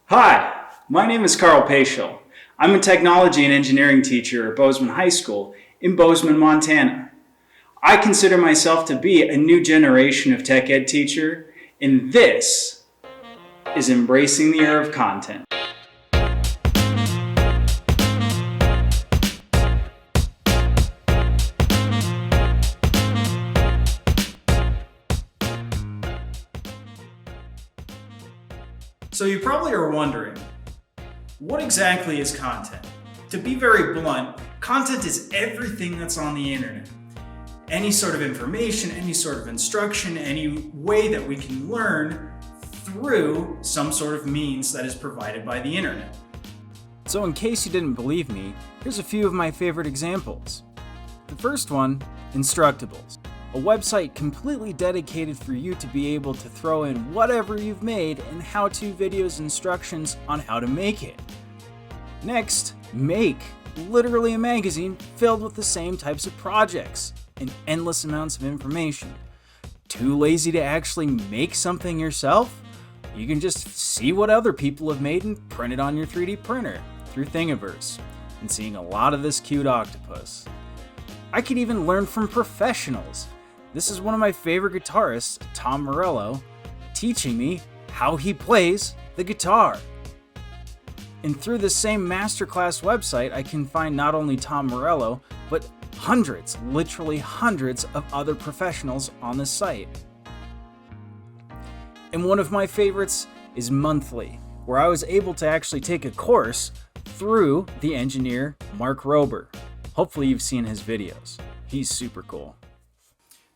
Hi, my name is Poeschl. I'm a technology and engineering teacher at Bozeman High School in Bozeman, Montana. I consider myself to be a new generation of tech ed teacher, and this is embracing the era of content. So you probably are wondering, what exactly is content? To be very blunt, content is everything that's on the internet. Any sort of information, any sort of instruction, any way that we can learn through some sort of means that is provided by the internet. So in case you didn't believe me, here's a few of my favorite examples. The first one, Instructables. A website completely dedicated for you to be able to throw in whatever you've made and how-to videos and instructions on how to make it. Next, Make. Literally a magazine filled with the same types of projects and endless amounts of information. Too lazy to actually make something yourself? You can just see what other people have made and print it on your 3D printer through Thingiverse, and seeing a lot of this cute octopus. I could even learn from professionals. This is one of my favorite guitarists, Tom Morello, teaching me how he plays the guitar. And through the same masterclass website, I can find not only Tom Morello, but hundreds, literally hundreds of other professionals on this site. And one of my favorites is Monthly, where I was able to actually take a course through the engineer Mark Rober. Hopefully you've seen his videos. He's super cool.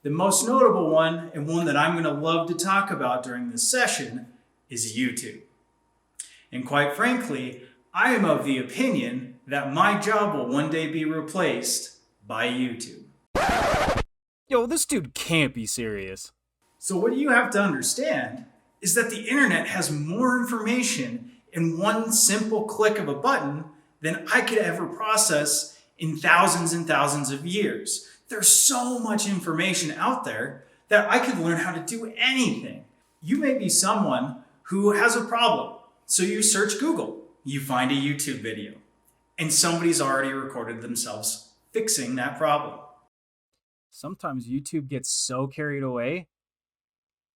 The most notable one, and one that I'm going to love to talk about during this session, is YouTube. And quite frankly, I am of the opinion that my job will one day be replaced by YouTube. Yo, this dude can't be serious. So what you have to understand is that the internet has more information in one simple click of a button than I could ever process in thousands and thousands of years. There's so much information out there that I could learn how to do anything. You may be someone who has a problem. So you search Google, you find a YouTube video, and somebody's already recorded themselves fixing that problem. Sometimes YouTube gets so carried away,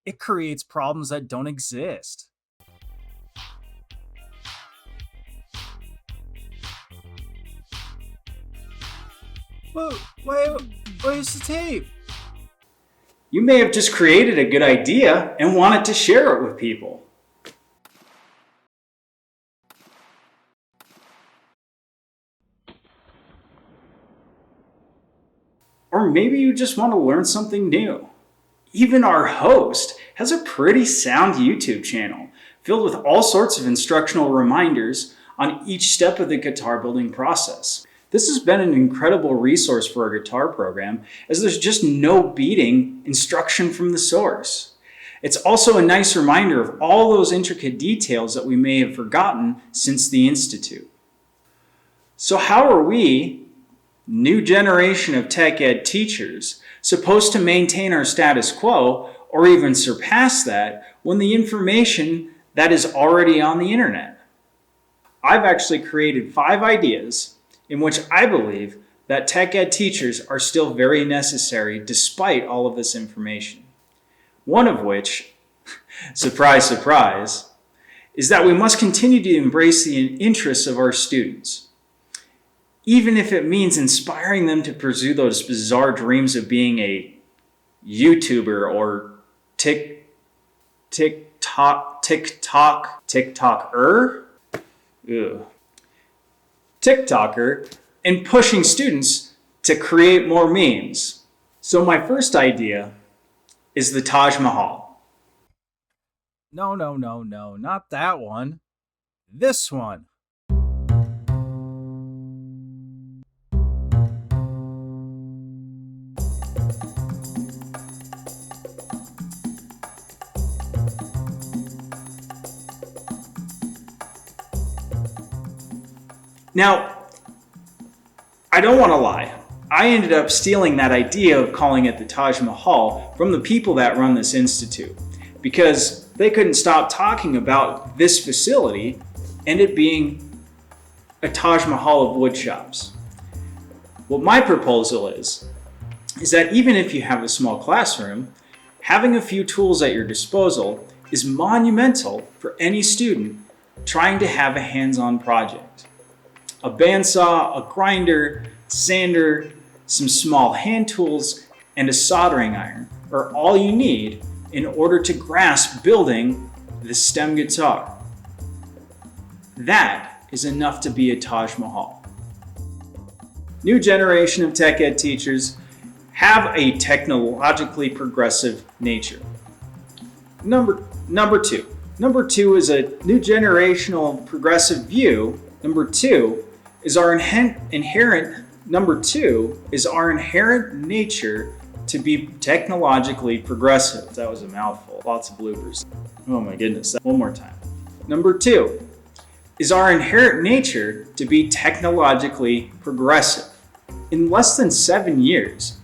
it creates problems that don't exist. Whoa, where's the tape? You may have just created a good idea and wanted to share it with people. Or maybe you just want to learn something new. Even our host has a pretty sound YouTube channel filled with all sorts of instructional reminders on each step of the guitar building process. This has been an incredible resource for a guitar program, as there's just no beating instruction from the source. It's also a nice reminder of all those intricate details that we may have forgotten since the Institute. So how are we, new generation of tech ed teachers, supposed to maintain our status quo or even surpass that when the information that is already on the internet? I've actually created 5 ideas in which I believe that tech ed teachers are still very necessary despite all of this information. One of which, surprise, surprise, is that we must continue to embrace the interests of our students, even if it means inspiring them to pursue those bizarre dreams of being a YouTuber or TikToker, and pushing students to create more memes. So my first idea is the Taj Mahal. No, not that one. This one. Now, I don't want to lie. I ended up stealing that idea of calling it the Taj Mahal from the people that run this institute, because they couldn't stop talking about this facility and it being a Taj Mahal of wood shops. What my proposal is that even if you have a small classroom, having a few tools at your disposal is monumental for any student trying to have a hands-on project. A bandsaw, a grinder, sander, some small hand tools, and a soldering iron are all you need in order to grasp building the stem guitar. That is enough to be a Taj Mahal. New generation of tech ed teachers have a technologically progressive nature. Number two. Number two is a new generational progressive view. Number two is our inherent nature to be technologically progressive. That was a mouthful. Lots of bloopers. Oh my goodness. One more time. Number two is our inherent nature to be technologically progressive. In less than 7 years,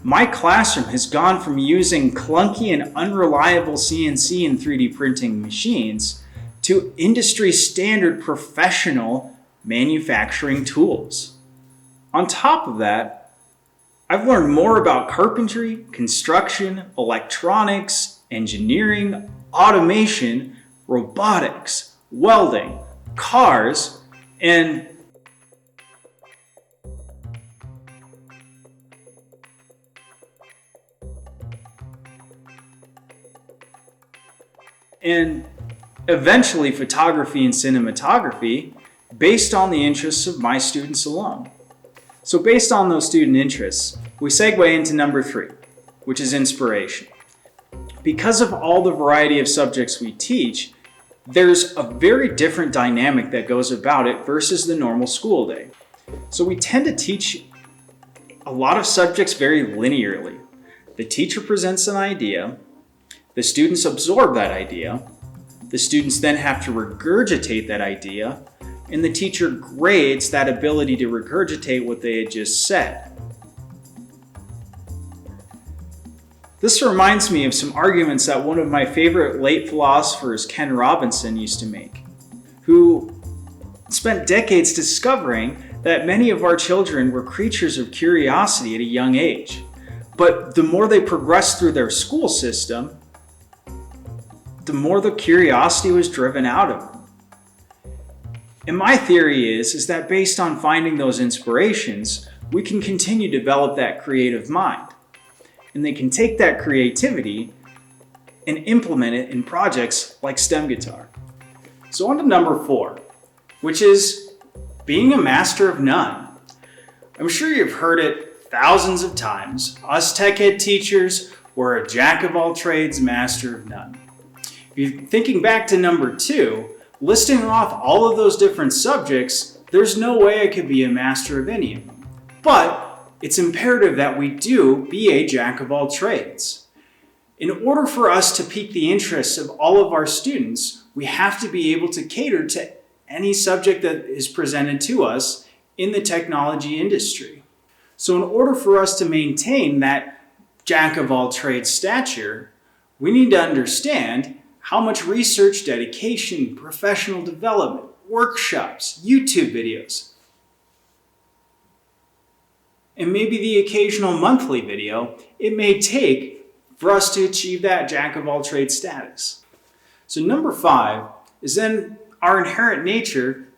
my classroom has gone from using clunky and unreliable CNC and 3D printing machines to industry standard professional manufacturing tools. On top of that, I've learned more about carpentry, construction, electronics, engineering, automation, robotics, welding, cars, and eventually photography and cinematography based on the interests of my students alone. So based on those student interests, we segue into number 3, which is inspiration. Because of all the variety of subjects we teach, there's a very different dynamic that goes about it versus the normal school day. So we tend to teach a lot of subjects very linearly. The teacher presents an idea, the students absorb that idea, the students then have to regurgitate that idea, and the teacher grades that ability to regurgitate what they had just said. This reminds me of some arguments that one of my favorite late philosophers, Ken Robinson, used to make, who spent decades discovering that many of our children were creatures of curiosity at a young age. But the more they progressed through their school system, the more the curiosity was driven out of them. And my theory is that based on finding those inspirations, we can continue to develop that creative mind. And they can take that creativity and implement it in projects like STEM guitar. So on to number 4, which is being a master of none. I'm sure you've heard it thousands of times. Us tech ed teachers, we're a jack of all trades, master of none. If you're thinking back to number 2, listing off all of those different subjects, there's no way I could be a master of any of them. But it's imperative that we do be a jack of all trades. In order for us to pique the interests of all of our students, we have to be able to cater to any subject that is presented to us in the technology industry. So in order for us to maintain that jack of all trades stature, we need to understand how much research, dedication, professional development, workshops, YouTube videos, and maybe the occasional monthly video it may take for us to achieve that jack of all trades status. So number 5 is then our inherent nature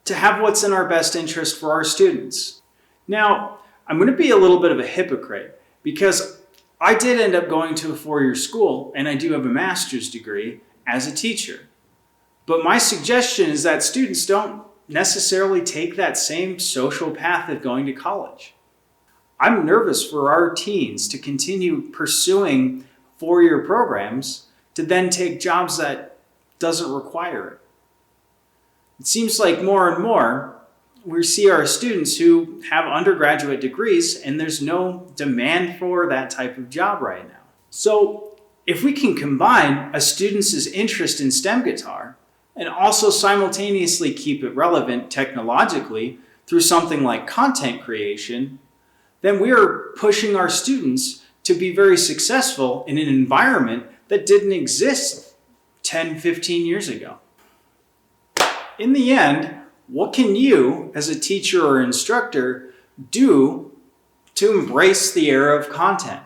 to have what's in our best interest for our students. Now, I'm going to be a little bit of a hypocrite because I did end up going to a 4-year school and I do have a master's degree as a teacher. But my suggestion is that students don't necessarily take that same social path of going to college. I'm nervous for our teens to continue pursuing 4-year programs to then take jobs that doesn't require it. It seems like more and more we see our students who have undergraduate degrees and there's no demand for that type of job right now. So if we can combine a student's interest in STEM guitar and also simultaneously keep it relevant technologically through something like content creation, then we are pushing our students to be very successful in an environment that didn't exist 10, 15 years ago. In the end, what can you, as a teacher or instructor, do to embrace the era of content?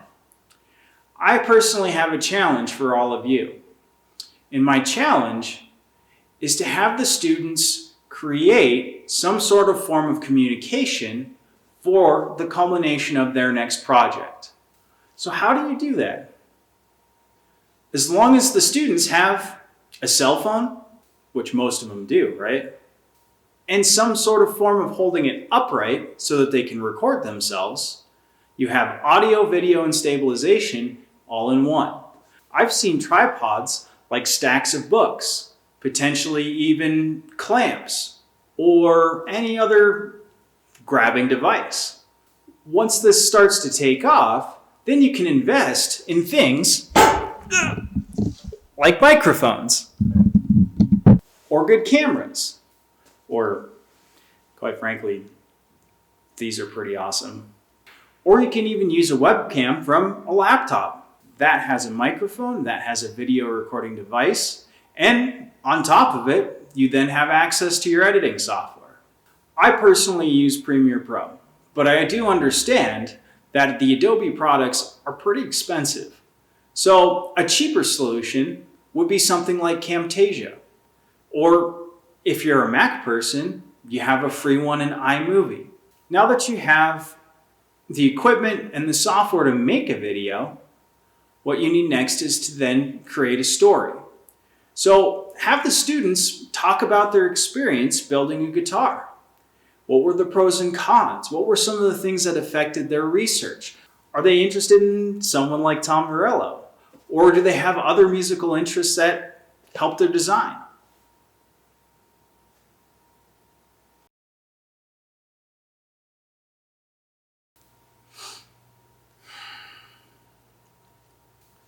I personally have a challenge for all of you. And my challenge is to have the students create some sort of form of communication for the culmination of their next project. So how do you do that? As long as the students have a cell phone, which most of them do, right? And some sort of form of holding it upright so that they can record themselves, you have audio, video, and stabilization all in one. I've seen tripods like stacks of books, potentially even clamps, or any other grabbing device. Once this starts to take off, then you can invest in things like microphones, or good cameras, or quite frankly, these are pretty awesome. Or you can even use a webcam from a laptop. That has a microphone, that has a video recording device, and on top of it, you then have access to your editing software. I personally use Premiere Pro, but I do understand that the Adobe products are pretty expensive. So a cheaper solution would be something like Camtasia. Or if you're a Mac person, you have a free one in iMovie. Now that you have the equipment and the software to make a video, what you need next is to then create a story. So have the students talk about their experience building a guitar. What were the pros and cons? What were some of the things that affected their research? Are they interested in someone like Tom Morello? Or do they have other musical interests that help their design?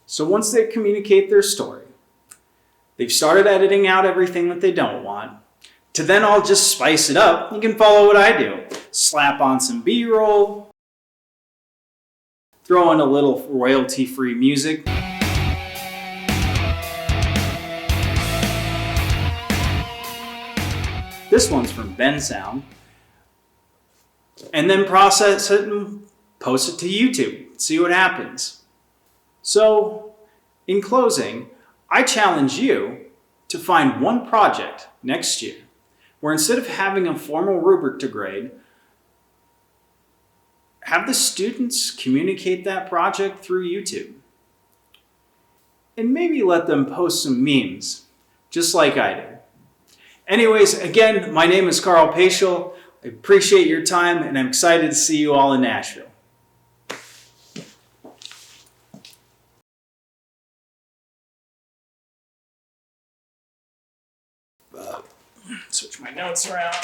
So once they communicate their story, they've started editing out everything that they don't want, to then all just spice it up, you can follow what I do. Slap on some B-roll, throw in a little royalty-free music. This one's from Ben Sound. And then process it and post it to YouTube. See what happens. So, in closing, I challenge you to find one project next year where instead of having a formal rubric to grade, have the students communicate that project through YouTube. And maybe let them post some memes, just like I did. Anyways, again, my name is Poeschl. I appreciate your time, and I'm excited to see you all in Nashville. Switch my notes around.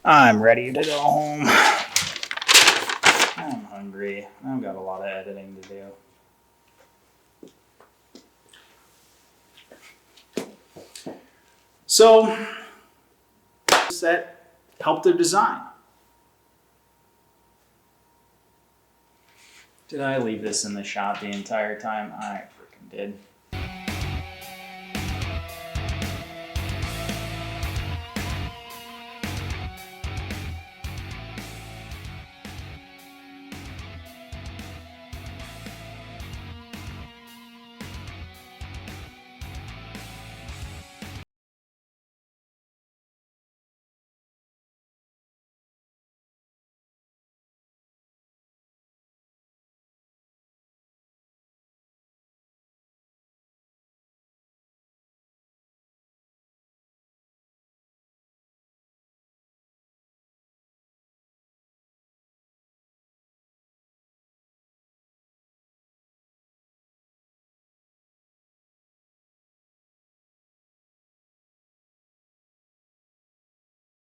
I'm ready to go home. I'm hungry. I've got a lot of editing to do. So, that help their design. Did I leave this in the shot the entire time? I freaking did.